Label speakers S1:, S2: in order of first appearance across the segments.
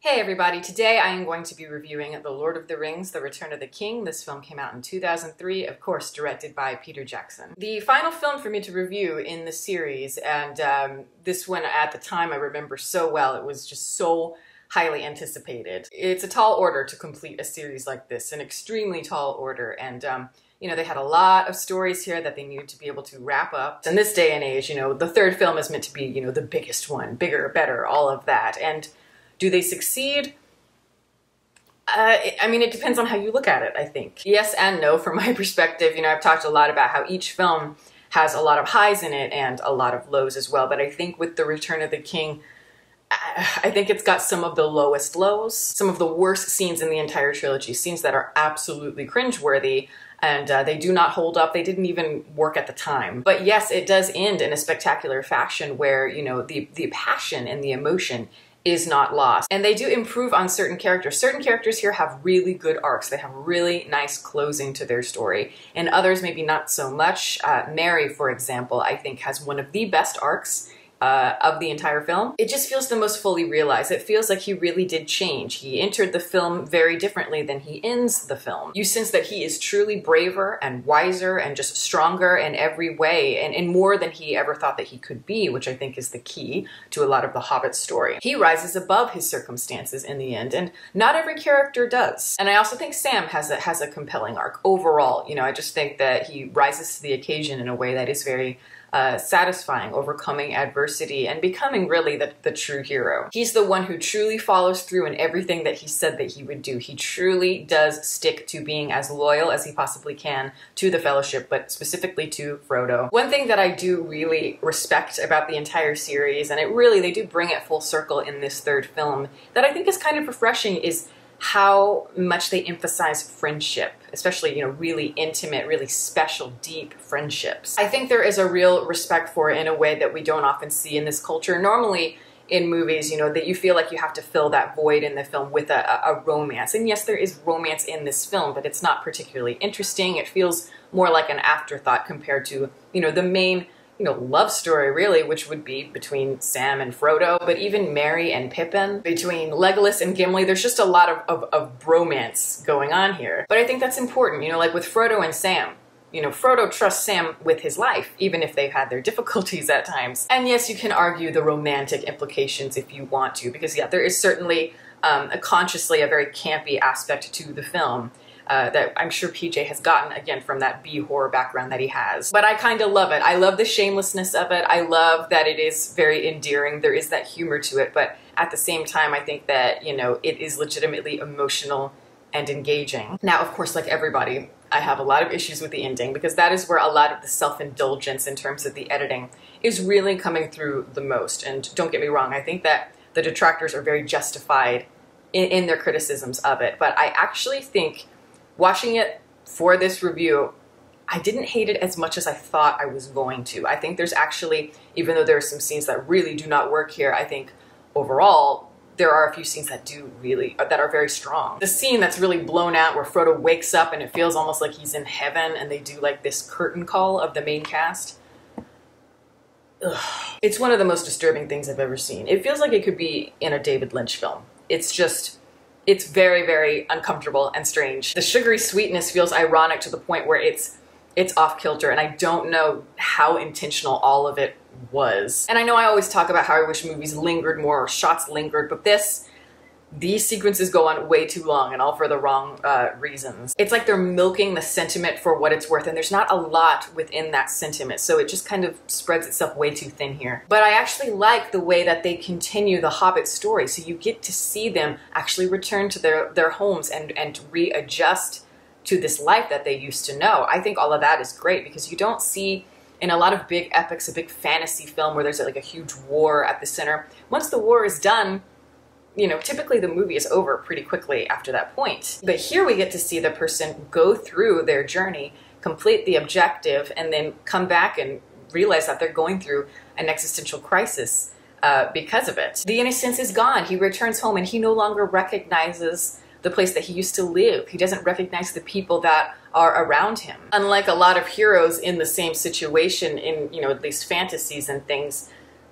S1: Hey everybody, today I am going to be reviewing The Lord of the Rings, The Return of the King. This film came out in 2003, of course directed by Peter Jackson. The final film for me to review in the series, and this one at the time I remember so well. It was just so highly anticipated. It's a tall order to complete a series like this, an extremely tall order, and you know, they had a lot of stories here that they needed to be able to wrap up. In this day and age, you know, the third film is meant to be, you know, the biggest one, bigger, better, all of that. And do they succeed? I mean, it depends on how you look at it, I think. Yes and no from my perspective. You know, I've talked a lot about how each film has a lot of highs in it and a lot of lows as well. But I think with The Return of the King, I think it's got some of the lowest lows, some of the worst scenes in the entire trilogy, scenes that are absolutely cringeworthy, and they do not hold up. They didn't even work at the time. But yes, it does end in a spectacular fashion where, you know, the passion and the emotion is not lost. And they do improve on certain characters. Certain characters here have really good arcs. They have really nice closing to their story. And others maybe not so much. Merry, for example, I think has one of the best arcs of the entire film. It just feels the most fully realized. It feels like he really did change. He entered the film very differently than he ends the film. You sense that he is truly braver and wiser and just stronger in every way and more than he ever thought that he could be, which I think is the key to a lot of the Hobbit story. He rises above his circumstances in the end, and not every character does. And I also think Sam has a compelling arc overall. You know, I just think that he rises to the occasion in a way that is very satisfying, overcoming adversity and becoming really the true hero. He's the one who truly follows through in everything that he said that he would do. He truly does stick to being as loyal as he possibly can to the Fellowship, but specifically to Frodo. One thing that I do really respect about the entire series, and they do bring it full circle in this third film, that I think is kind of refreshing, is how much they emphasize friendship, especially, you know, really intimate, really special, deep friendships. I think there is a real respect for it in a way that we don't often see in this culture. Normally in movies, you know, that you feel like you have to fill that void in the film with a romance. And yes, there is romance in this film, but it's not particularly interesting. It feels more like an afterthought compared to, you know, the main, you know, love story really, which would be between Sam and Frodo, but even Merry and Pippin, between Legolas and Gimli. There's just a lot of bromance going on here. But I think that's important, you know, like with Frodo and Sam. You know, Frodo trusts Sam with his life, even if they've had their difficulties at times. And yes, you can argue the romantic implications if you want to, because yeah, there is certainly consciously a very campy aspect to the film. That I'm sure PJ has gotten, again, from that B-horror background that he has. But I kind of love it. I love the shamelessness of it. I love that it is very endearing. There is that humor to it, but at the same time, I think that, you know, it is legitimately emotional and engaging. Now, of course, like everybody, I have a lot of issues with the ending, because that is where a lot of the self-indulgence in terms of the editing is really coming through the most. And don't get me wrong, I think that the detractors are very justified in their criticisms of it. But I actually think, watching it for this review, I didn't hate it as much as I thought I was going to. I think there's actually, even though there are some scenes that really do not work here, I think overall there are a few scenes that that are very strong. The scene that's really blown out where Frodo wakes up and it feels almost like he's in heaven, and they do like this curtain call of the main cast. Ugh. It's one of the most disturbing things I've ever seen. It feels like it could be in a David Lynch film. It's very, very uncomfortable and strange. The sugary sweetness feels ironic to the point where it's off kilter, and I don't know how intentional all of it was. And I know I always talk about how I wish movies lingered more, or shots lingered, but these sequences go on way too long, and all for the wrong reasons. It's like they're milking the sentiment for what it's worth, and there's not a lot within that sentiment, so it just kind of spreads itself way too thin here. But I actually like the way that they continue the Hobbit story, so you get to see them actually return to their homes and readjust to this life that they used to know. I think all of that is great, because you don't see in a lot of big epics, a big fantasy film where there's like a huge war at the center. Once the war is done, you know, typically the movie is over pretty quickly after that point. But here we get to see the person go through their journey, complete the objective, and then come back and realize that they're going through an existential crisis because of it. The innocence is gone. He returns home and he no longer recognizes the place that he used to live. He doesn't recognize the people that are around him. Unlike a lot of heroes in the same situation in, you know, at least fantasies and things,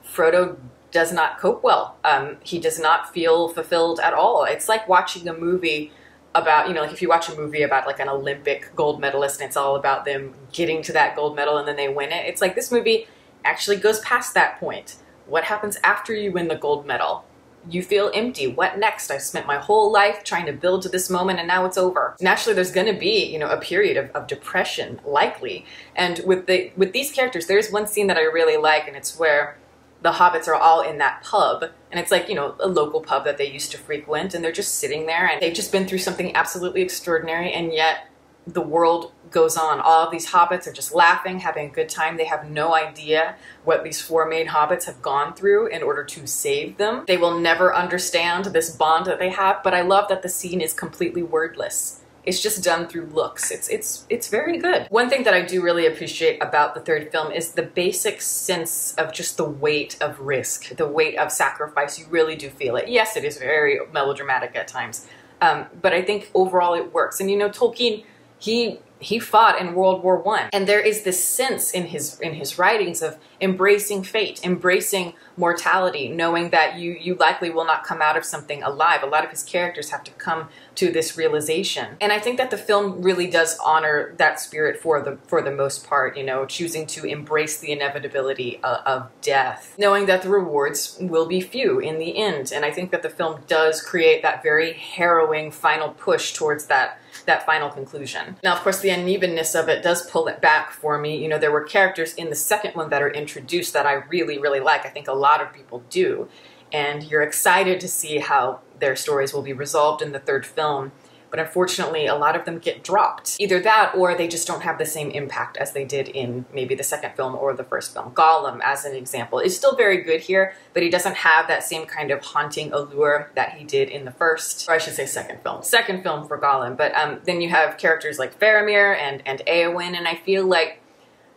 S1: Frodo does not cope well. He does not feel fulfilled at all. It's like watching a movie about, you know, like if you watch a movie about like an Olympic gold medalist and it's all about them getting to that gold medal and then they win it. It's like this movie actually goes past that point. What happens after you win the gold medal? You feel empty. What next? I've spent my whole life trying to build to this moment and now it's over. Naturally, there's going to be, you know, a period of depression, likely. And with these characters, there's one scene that I really like, and it's where the hobbits are all in that pub, and it's like, you know, a local pub that they used to frequent, and they're just sitting there and they've just been through something absolutely extraordinary, and yet the world goes on. All of these hobbits are just laughing, having a good time. They have no idea what these four main hobbits have gone through in order to save them. They will never understand this bond that they have, but I love that the scene is completely wordless. It's just done through looks. It's very good. One thing that I do really appreciate about the third film is the basic sense of just the weight of risk, the weight of sacrifice. You really do feel it. Yes, it is very melodramatic at times, but I think overall it works. And you know, Tolkien, he fought in World War I, and there is this sense in his writings of embracing fate, embracing mortality, knowing that you likely will not come out of something alive. A lot of his characters have to come to this realization, and I think that the film really does honor that spirit for the most part. You know, choosing to embrace the inevitability of death, knowing that the rewards will be few in the end. And I think that the film does create that very harrowing final push towards that final conclusion. Now, of course, the unevenness of it does pull it back for me. You know, there were characters in the second one that are introduced that I really, really like. I think a lot of people do. And you're excited to see how their stories will be resolved in the third film. But unfortunately, a lot of them get dropped. Either that, or they just don't have the same impact as they did in maybe the second film or the first film. Gollum, as an example, is still very good here, but he doesn't have that same kind of haunting allure that he did in the first, or I should say second film. Second film for Gollum. But then you have characters like Faramir and Éowyn, and I feel like,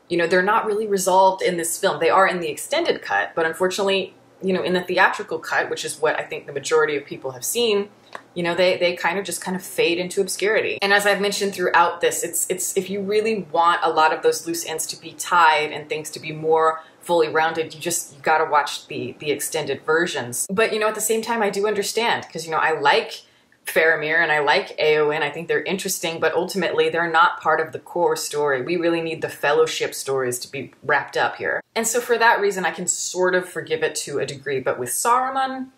S1: you know, they're not really resolved in this film. They are in the extended cut, but unfortunately, you know, in the theatrical cut, which is what I think the majority of people have seen, you know, they kind of fade into obscurity. And as I've mentioned throughout this, it's if you really want a lot of those loose ends to be tied and things to be more fully rounded, you gotta watch the extended versions. But, you know, at the same time, I do understand, because, you know, I like Faramir and I like Éowyn. I think they're interesting, but ultimately they're not part of the core story. We really need the fellowship stories to be wrapped up here. And so for that reason, I can sort of forgive it to a degree, but with Saruman,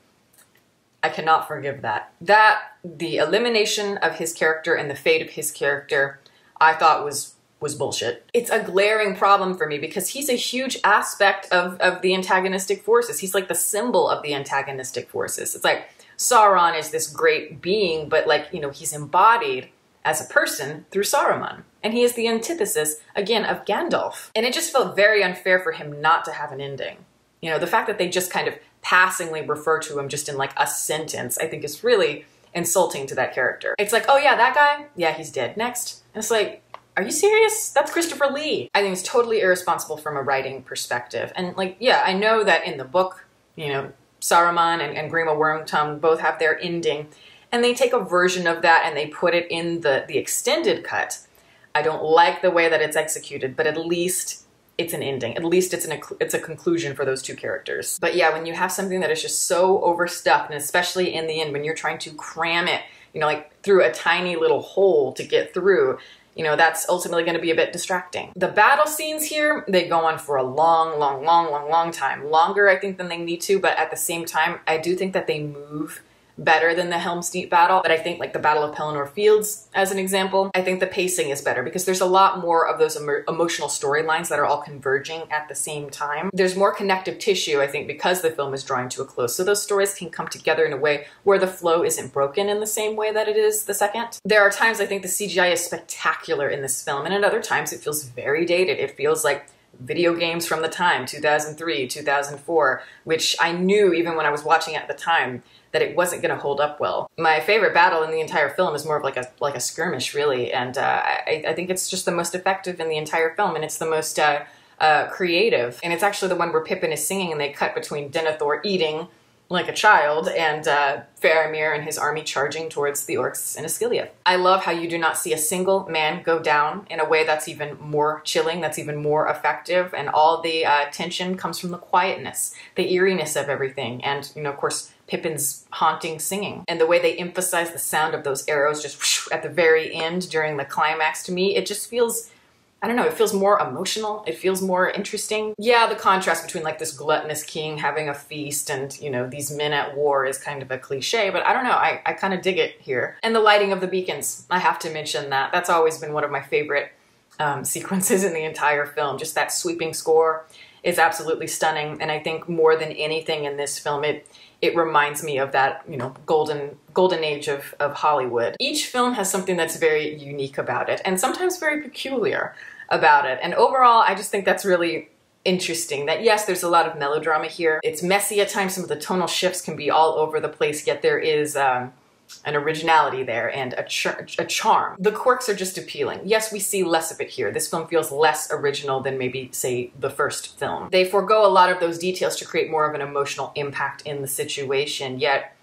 S1: I cannot forgive that. The elimination of his character and the fate of his character, I thought was bullshit. It's a glaring problem for me because he's a huge aspect of the antagonistic forces. He's like the symbol of the antagonistic forces. It's like Sauron is this great being, but like, you know, he's embodied as a person through Saruman. And he is the antithesis, again, of Gandalf. And it just felt very unfair for him not to have an ending. You know, the fact that they just kind of passingly refer to him just in like a sentence, I think is really insulting to that character. It's like, oh yeah, that guy? Yeah, he's dead. Next. And it's like, are you serious? That's Christopher Lee. I think it's totally irresponsible from a writing perspective. And like, yeah, I know that in the book, you know, Saruman and Grima Wormtongue both have their ending, and they take a version of that and they put it in the extended cut. I don't like the way that it's executed, but at least it's an ending. At least it's a conclusion for those two characters. But yeah, when you have something that is just so overstuffed, and especially in the end when you're trying to cram it, you know, like through a tiny little hole to get through, you know, that's ultimately going to be a bit distracting. The battle scenes here, they go on for a long time. Longer, I think, than they need to, but at the same time, I do think that they move better than the Helm's Deep battle. But I think like the Battle of Pelennor Fields, as an example, I think the pacing is better because there's a lot more of those emotional storylines that are all converging at the same time. There's more connective tissue, I think, because the film is drawing to a close. So those stories can come together in a way where the flow isn't broken in the same way that it is the second. There are times I think the CGI is spectacular in this film, and at other times it feels very dated. It feels like video games from the time, 2003, 2004, which I knew even when I was watching it at the time that it wasn't going to hold up well. My favorite battle in the entire film is more of like a skirmish, really, and I think it's just the most effective in the entire film, and it's the most creative. And it's actually the one where Pippin is singing and they cut between Denethor eating like a child, and Faramir and his army charging towards the orcs in Osgiliath. I love how you do not see a single man go down in a way that's even more chilling, that's even more effective, and all the tension comes from the quietness, the eeriness of everything, and, you know, of course, Pippin's haunting singing. And the way they emphasize the sound of those arrows just whoosh, at the very end during the climax, to me, it just feels, I don't know, it feels more emotional. It feels more interesting. Yeah, the contrast between like this gluttonous king having a feast and, you know, these men at war is kind of a cliche, but I don't know, I kind of dig it here. And the lighting of the beacons, I have to mention that. That's always been one of my favorite sequences in the entire film. Just that sweeping score is absolutely stunning. And I think more than anything in this film, it reminds me of that, you know, golden age of Hollywood. Each film has something that's very unique about it, and sometimes very peculiar about it. And overall, I just think that's really interesting. That yes, there's a lot of melodrama here. It's messy at times. Some of the tonal shifts can be all over the place, yet there is an originality there and a charm. The quirks are just appealing. Yes, we see less of it here. This film feels less original than maybe, say, the first film. They forego a lot of those details to create more of an emotional impact in the situation, yet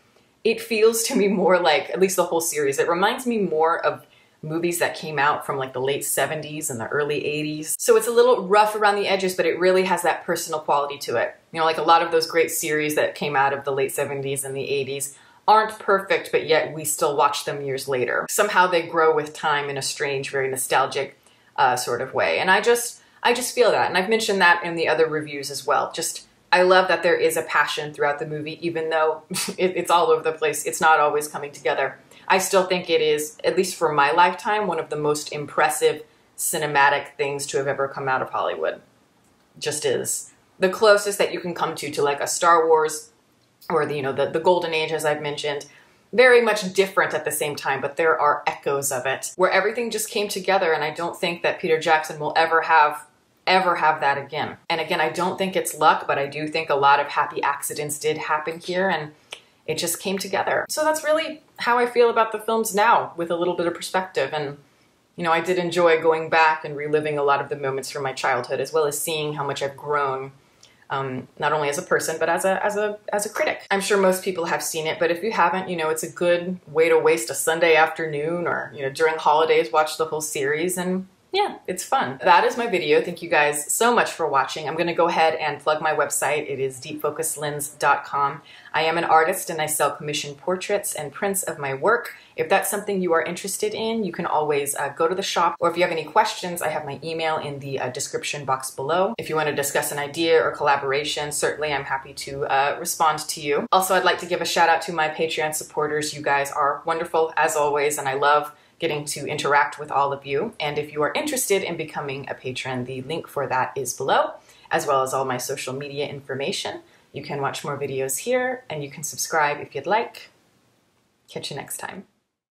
S1: it feels to me more like, at least the whole series, it reminds me more of movies that came out from like the late 70s and the early 80s. So it's a little rough around the edges, but it really has that personal quality to it. You know, like a lot of those great series that came out of the late 70s and the 80s aren't perfect, but yet we still watch them years later. Somehow they grow with time in a strange, very nostalgic sort of way. And I just feel that. And I've mentioned that in the other reviews as well. Just, I love that there is a passion throughout the movie, even though it's all over the place. It's not always coming together. I still think it is, at least for my lifetime, one of the most impressive cinematic things to have ever come out of Hollywood. Just is. The closest that you can come to like a Star Wars or the, you know, the Golden Age, as I've mentioned. Very much different at the same time, but there are echoes of it where everything just came together, and I don't think that Peter Jackson will ever have that again. And again, I don't think it's luck, but I do think a lot of happy accidents did happen here, and it just came together. So that's really how I feel about the films now, with a little bit of perspective. And, you know, I did enjoy going back and reliving a lot of the moments from my childhood, as well as seeing how much I've grown, not only as a person, but as a critic. I'm sure most people have seen it, but if you haven't, you know, it's a good way to waste a Sunday afternoon, or, you know, during holidays, watch the whole series, and yeah, it's fun. That is my video. Thank you guys so much for watching. I'm gonna go ahead and plug my website. It is deepfocuslens.com. I am an artist and I sell commissioned portraits and prints of my work. If that's something you are interested in, you can always go to the shop, or if you have any questions, I have my email in the description box below. If you want to discuss an idea or collaboration, certainly I'm happy to respond to you. Also, I'd like to give a shout out to my Patreon supporters. You guys are wonderful as always, and I love getting to interact with all of you. And if you are interested in becoming a patron, the link for that is below, as well as all my social media information. You can watch more videos here, and you can subscribe if you'd like. Catch you next time.